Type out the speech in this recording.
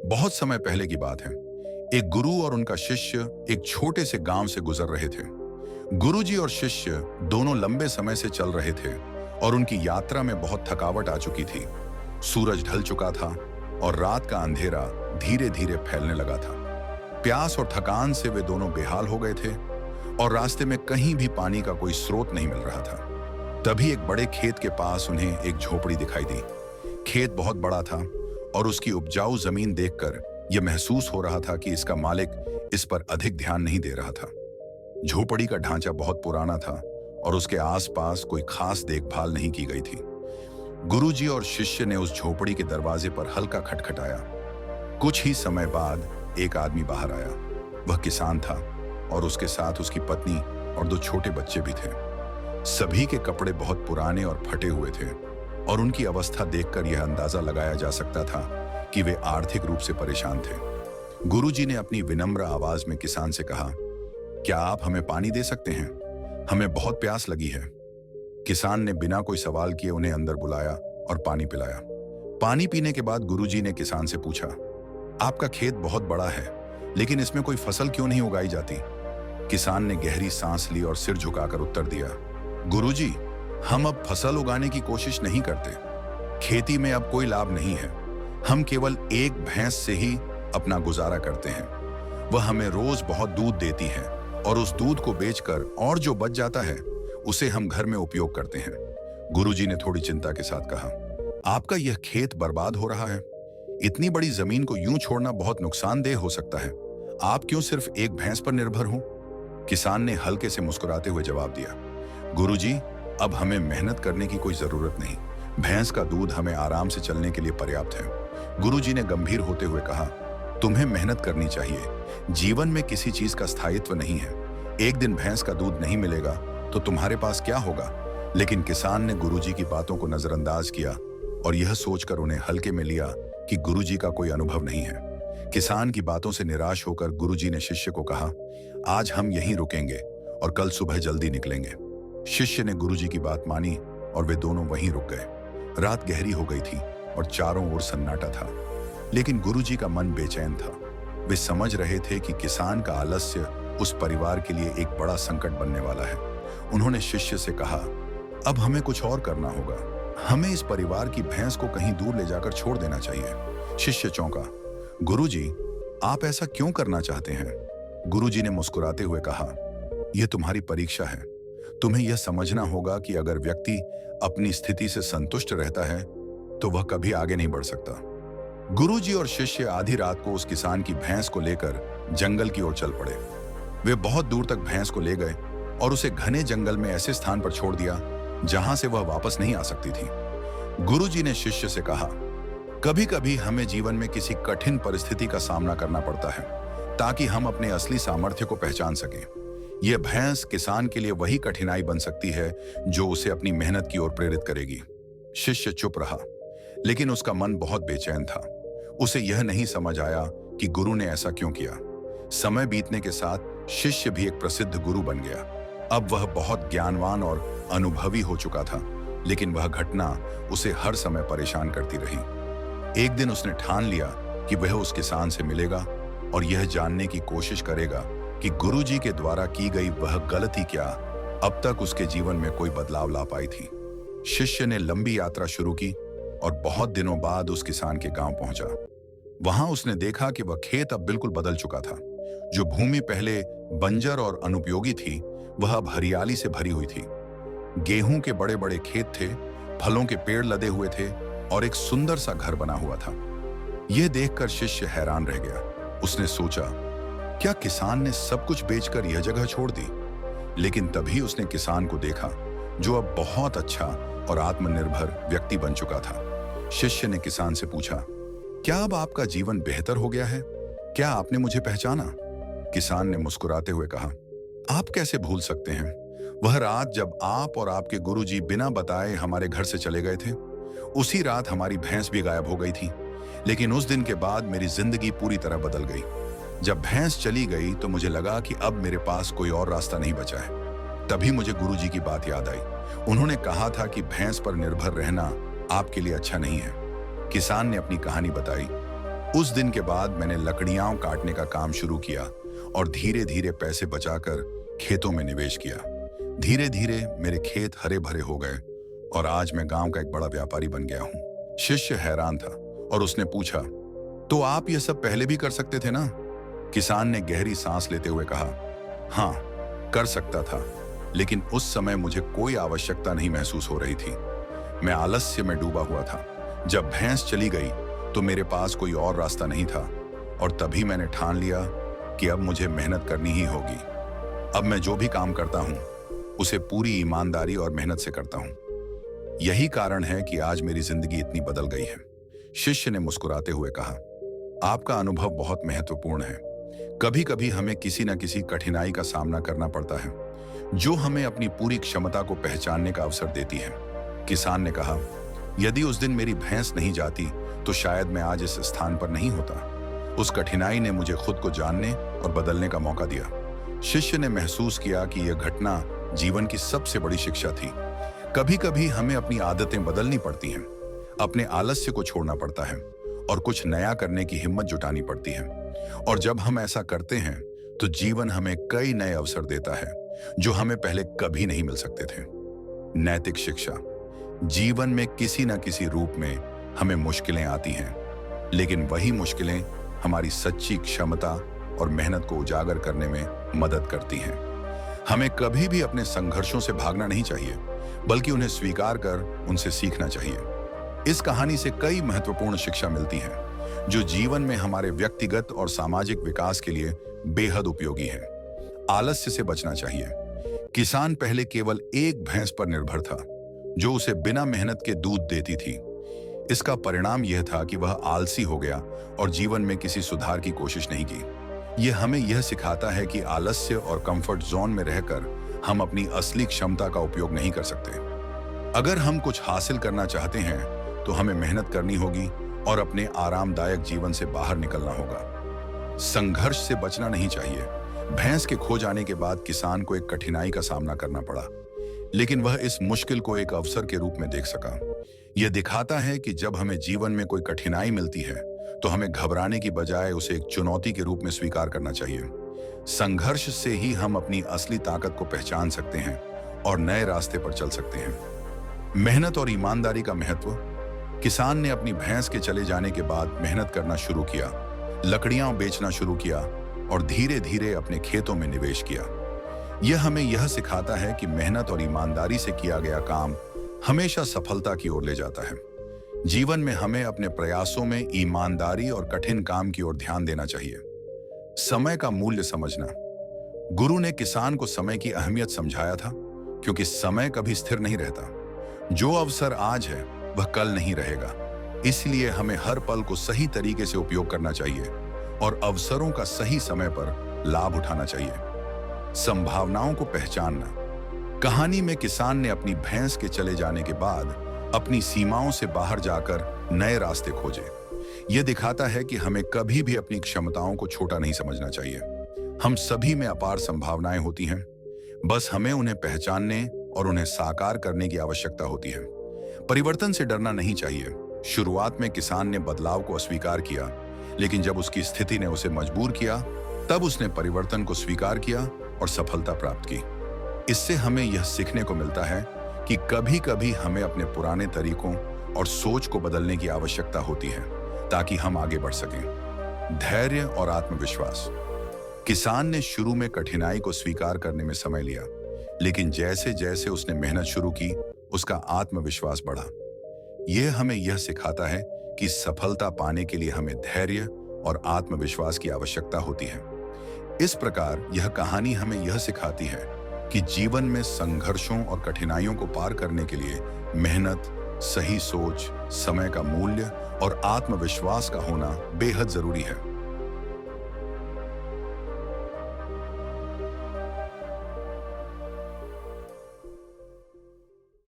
बहुत समय पहले की बात है। एक गुरु और उनका शिष्य एक छोटे से गांव से गुजर रहे थे। गुरुजी और शिष्य दोनों लंबे समय से चल रहे थे और उनकी यात्रा में बहुत थकावट आ चुकी थी। सूरज ढल चुका था और रात का अंधेरा धीरे धीरे फैलने लगा था। प्यास और थकान से वे दोनों बेहाल हो गए थे और रास्ते में कहीं भी पानी का कोई स्रोत नहीं मिल रहा था। तभी एक बड़े खेत के पास उन्हें एक झोपड़ी दिखाई दी। खेत बहुत बड़ा था और उसकी उपजाऊ जमीन देखकर यह महसूस हो रहा था कि इसका मालिक इस पर अधिक ध्यान नहीं दे रहा था। झोपड़ी का ढांचा बहुत पुराना था और उसके आसपास कोई खास देखभाल नहीं की गई थी। गुरुजी और शिष्य ने उस झोपड़ी के दरवाजे पर हल्का खटखटाया। कुछ ही समय बाद एक आदमी बाहर आया। वह किसान था और उसके साथ उसकी पत्नी और दो छोटे बच्चे भी थे। सभी के कपड़े बहुत पुराने और फटे हुए थे और उनकी अवस्था देखकर यह अंदाजा लगाया जा सकता था कि वे आर्थिक रूप से परेशान थे। गुरुजी ने अपनी विनम्र आवाज में किसान से कहा, क्या आप हमें पानी दे सकते हैं? हमें बहुत प्यास लगी है। किसान ने बिना कोई सवाल किए उन्हें अंदर बुलाया और पानी पिलाया। पानी पीने के बाद गुरुजी ने किसान से पूछा, आपका खेत बहुत बड़ा है, लेकिन इसमें कोई फसल क्यों नहीं उगाई जाती? किसान ने गहरी सांस ली और सिर झुकाकर उत्तर दिया, गुरुजी, हम अब फसल उगाने की कोशिश नहीं करते। खेती में अब कोई लाभ नहीं है। हम केवल एक भैंस से ही अपना गुजारा करते हैं। वह हमें रोज बहुत दूध देती है और उस दूध को बेचकर और जो बच जाता है उसे हम घर में उपयोग करते हैं। गुरुजी ने थोड़ी चिंता के साथ कहा, आपका यह खेत बर्बाद हो रहा है। इतनी बड़ी जमीन को यूं छोड़ना बहुत नुकसानदेह हो सकता है। आप क्यों सिर्फ एक भैंस पर निर्भर हो? किसान ने हल्के से मुस्कुराते हुए जवाब दिया, गुरुजी, अब हमें मेहनत करने की कोई जरूरत नहीं। भैंस का दूध हमें आराम से चलने के लिए पर्याप्त है। गुरुजी ने गंभीर होते हुए कहा, तुम्हें मेहनत करनी चाहिए। जीवन में किसी चीज का स्थायित्व नहीं है। एक दिन भैंस का दूध नहीं मिलेगा तो तुम्हारे पास क्या होगा? लेकिन किसान ने गुरुजी की बातों को नजरअंदाज किया और यह सोचकर उन्हें हल्के में लिया कि गुरुजी का कोई अनुभव नहीं है। किसान की बातों से निराश होकर गुरुजी ने शिष्य को कहा, आज हम यहीं रुकेंगे और कल सुबह जल्दी निकलेंगे। शिष्य ने गुरुजी की बात मानी और वे दोनों वहीं रुक गए। रात गहरी हो गई थी और चारों ओर सन्नाटा था, लेकिन गुरुजी का मन बेचैन था। वे समझ रहे थे कि किसान का आलस्य उस परिवार के लिए एक बड़ा संकट बनने वाला है। उन्होंने शिष्य से कहा, अब हमें कुछ और करना होगा। हमें इस परिवार की भैंस को कहीं दूर ले जाकर छोड़ देना चाहिए। शिष्य चौंका, गुरुजी, आप ऐसा क्यों करना चाहते हैं? गुरुजी ने मुस्कुराते हुए कहा, यह तुम्हारी परीक्षा है। तुम्हें यह समझना होगा कि अगर व्यक्ति अपनी स्थिति से संतुष्ट रहता है तो वह कभी आगे नहीं बढ़ सकता। गुरुजी और शिष्य आधी रात को उस किसान की भैंस को लेकर जंगल की ओर चल पड़े। वे बहुत दूर तक भैंस को ले गए और उसे घने जंगल में ऐसे स्थान पर छोड़ दिया जहां से वह वापस नहीं आ सकती थी। गुरुजी ने शिष्य से कहा, कभी कभी हमें जीवन में किसी कठिन परिस्थिति का सामना करना पड़ता है ताकि हम अपने असली सामर्थ्य को पहचान सकें। यह भैंस किसान के लिए वही कठिनाई बन सकती है जो उसे अपनी मेहनत की ओर प्रेरित करेगी। शिष्य चुप रहा, लेकिन उसका मन बहुत बेचैन था। उसे यह नहीं समझ आया कि गुरु ने ऐसा क्यों किया। समय बीतने के साथ शिष्य भी एक प्रसिद्ध गुरु बन गया। अब वह बहुत ज्ञानवान और अनुभवी हो चुका था, लेकिन वह घटना उसे हर समय परेशान करती रही। एक दिन उसने ठान लिया कि वह उस किसान से मिलेगा और यह जानने की कोशिश करेगा कि गुरुजी के द्वारा की गई वह गलती क्या अब तक उसके जीवन में कोई बदलाव ला पाई थी। शिष्य ने लंबी यात्रा शुरू की और बहुत दिनों बाद उस किसान के गांव पहुंचा। वहां उसने देखा कि वह खेत अब बिल्कुल बदल चुका था। जो भूमि पहले बंजर और अनुपयोगी थी, वह अब हरियाली से भरी हुई थी। गेहूं के बड़े बड़े खेत थे, फलों के पेड़ लदे हुए थे और एक सुंदर सा घर बना हुआ था। यह देखकर शिष्य हैरान रह गया। उसने सोचा, क्या किसान ने सब कुछ बेचकर यह जगह छोड़ दी? लेकिन तभी उसने किसान को देखा जो अब बहुत अच्छा और आत्मनिर्भर व्यक्ति बन चुका था। शिष्य ने किसान से पूछा, क्या अब आपका जीवन बेहतर हो गया है? क्या आपने मुझे पहचाना? किसान ने मुस्कुराते हुए कहा, आप कैसे भूल सकते हैं? वह रात जब आप और आपके गुरुजी बिना बताए हमारे घर से चले गए थे, उसी रात हमारी भैंस भी गायब हो गई थी। लेकिन उस दिन के बाद मेरी जिंदगी पूरी तरह बदल गई। जब भैंस चली गई तो मुझे लगा कि अब मेरे पास कोई और रास्ता नहीं बचा है। तभी मुझे गुरुजी की बात याद आई। उन्होंने कहा था कि भैंस पर निर्भर रहना आपके लिए अच्छा नहीं है। किसान ने अपनी कहानी बताई। उस दिन के बाद मैंने लकड़ियां काटने का काम शुरू किया और धीरे धीरे पैसे बचाकर खेतों में निवेश किया। धीरे धीरे मेरे खेत हरे भरे हो गए और आज मैं गांव का एक बड़ा व्यापारी बन गया हूं। शिष्य हैरान था और उसने पूछा, तो आप यह सब पहले भी कर सकते थे ना? किसान ने गहरी सांस लेते हुए कहा, हाँ, कर सकता था, लेकिन उस समय मुझे कोई आवश्यकता नहीं महसूस हो रही थी। मैं आलस्य में डूबा हुआ था। जब भैंस चली गई तो मेरे पास कोई और रास्ता नहीं था और तभी मैंने ठान लिया कि अब मुझे मेहनत करनी ही होगी। अब मैं जो भी काम करता हूं उसे पूरी ईमानदारी और मेहनत से करता हूं। यही कारण है कि आज मेरी जिंदगी इतनी बदल गई है। शिष्य ने मुस्कुराते हुए कहा, आपका अनुभव बहुत महत्वपूर्ण है। कभी कभी हमें किसी न किसी कठिनाई का सामना करना पड़ता है जो हमें अपनी पूरी क्षमता को पहचानने का अवसर देती है। किसान ने कहा, यदि उस दिन मेरी भैंस नहीं जाती तो शायद मैं आज इस स्थान पर नहीं होता। उस कठिनाई ने मुझे खुद को जानने और बदलने का मौका दिया। शिष्य ने महसूस किया कि यह घटना जीवन की सबसे बड़ी शिक्षा थी। कभी कभी हमें अपनी आदतें बदलनी पड़ती हैं, अपने आलस्य को छोड़ना पड़ता है और कुछ नया करने की हिम्मत जुटानी पड़ती है। और जब हम ऐसा करते हैं तो जीवन हमें कई नए अवसर देता है जो हमें पहले कभी नहीं मिल सकते थे। नैतिक शिक्षा। जीवन में किसी न किसी रूप में हमें मुश्किलें आती हैं, लेकिन वही मुश्किलें हमारी सच्ची क्षमता और मेहनत को उजागर करने में मदद करती हैं। हमें कभी भी अपने संघर्षों से भागना नहीं चाहिए, बल्कि उन्हें स्वीकार कर उनसे सीखना चाहिए। इस कहानी से कई महत्वपूर्ण शिक्षा मिलती हैं जो जीवन में हमारे व्यक्तिगत और सामाजिक विकास के लिए बेहद उपयोगी हैं। आलस्य से बचना चाहिए। किसान पहले केवल एक भैंस पर निर्भर था जो उसे बिना मेहनत के दूध देती थी। इसका परिणाम यह था कि वह आलसी हो गया और जीवन में किसी सुधार की कोशिश नहीं की। यह हमें यह सिखाता है कि आलस्य और कंफर्ट जोन में रहकर हम अपनी असली क्षमता का उपयोग नहीं कर सकते। अगर हम कुछ हासिल करना चाहते हैं तो हमें मेहनत करनी होगी और अपने आरामदायक जीवन से बाहर निकलना होगा। संघर्ष से बचना नहीं चाहिए। भैंस के खो जाने के बाद किसान को एक कठिनाई का सामना करना पड़ा, लेकिन वह इस मुश्किल को एक अवसर के रूप में देख सका। यह दिखाता है कि जब हमें जीवन में कोई कठिनाई मिलती है तो हमें घबराने की बजाय उसे एक चुनौती के रूप में स्वीकार करना चाहिए। संघर्ष से ही हम अपनी असली ताकत को पहचान सकते हैं और नए रास्ते पर चल सकते हैं। मेहनत और ईमानदारी का महत्व। किसान ने अपनी भैंस के चले जाने के बाद मेहनत करना शुरू किया, लकड़ियां बेचना शुरू किया और धीरे धीरे अपने खेतों में निवेश किया। यह हमें यह सिखाता है कि मेहनत और ईमानदारी से किया गया काम हमेशा सफलता की ओर ले जाता है। जीवन में हमें अपने प्रयासों में ईमानदारी और कठिन काम की ओर ध्यान देना चाहिए। समय का मूल्य समझना। गुरु ने किसान को समय की अहमियत समझाया था, क्योंकि समय कभी स्थिर नहीं रहता। जो अवसर आज है वह कल नहीं रहेगा। इसलिए हमें हर पल को सही तरीके से उपयोग करना चाहिए और अवसरों का सही समय पर लाभ उठाना चाहिए। संभावनाओं को पहचानना। कहानी में किसान ने अपनी भैंस के चले जाने के बाद अपनी सीमाओं से बाहर जाकर नए रास्ते खोजे। यह दिखाता है कि हमें कभी भी अपनी क्षमताओं को छोटा नहीं समझना चाहिए। हम सभी में अपार संभावनाएं होती हैं, बस हमें उन्हें पहचानने और उन्हें साकार करने की आवश्यकता होती है। परिवर्तन से डरना नहीं चाहिए। शुरुआत में किसान ने बदलाव को अस्वीकार किया, लेकिन जब उसकी स्थिति ने उसे मजबूर किया, तब उसने परिवर्तन को स्वीकार किया और सफलता प्राप्त की। इससे हमें यह सीखने को मिलता है कि कभी कभी हमें अपने पुराने तरीकों और सोच को बदलने की आवश्यकता होती है ताकि हम आगे बढ़ सकें। धैर्य और आत्मविश्वास। किसान ने शुरू में कठिनाई को स्वीकार करने में समय लिया, लेकिन जैसे जैसे उसने मेहनत शुरू की, उसका आत्मविश्वास बढ़ा। यह हमें यह सिखाता है कि सफलता पाने के लिए हमें धैर्य और आत्मविश्वास की आवश्यकता होती है। इस प्रकार यह कहानी हमें यह सिखाती है कि जीवन में संघर्षों और कठिनाइयों को पार करने के लिए मेहनत, सही सोच, समय का मूल्य और आत्मविश्वास का होना बेहद जरूरी है।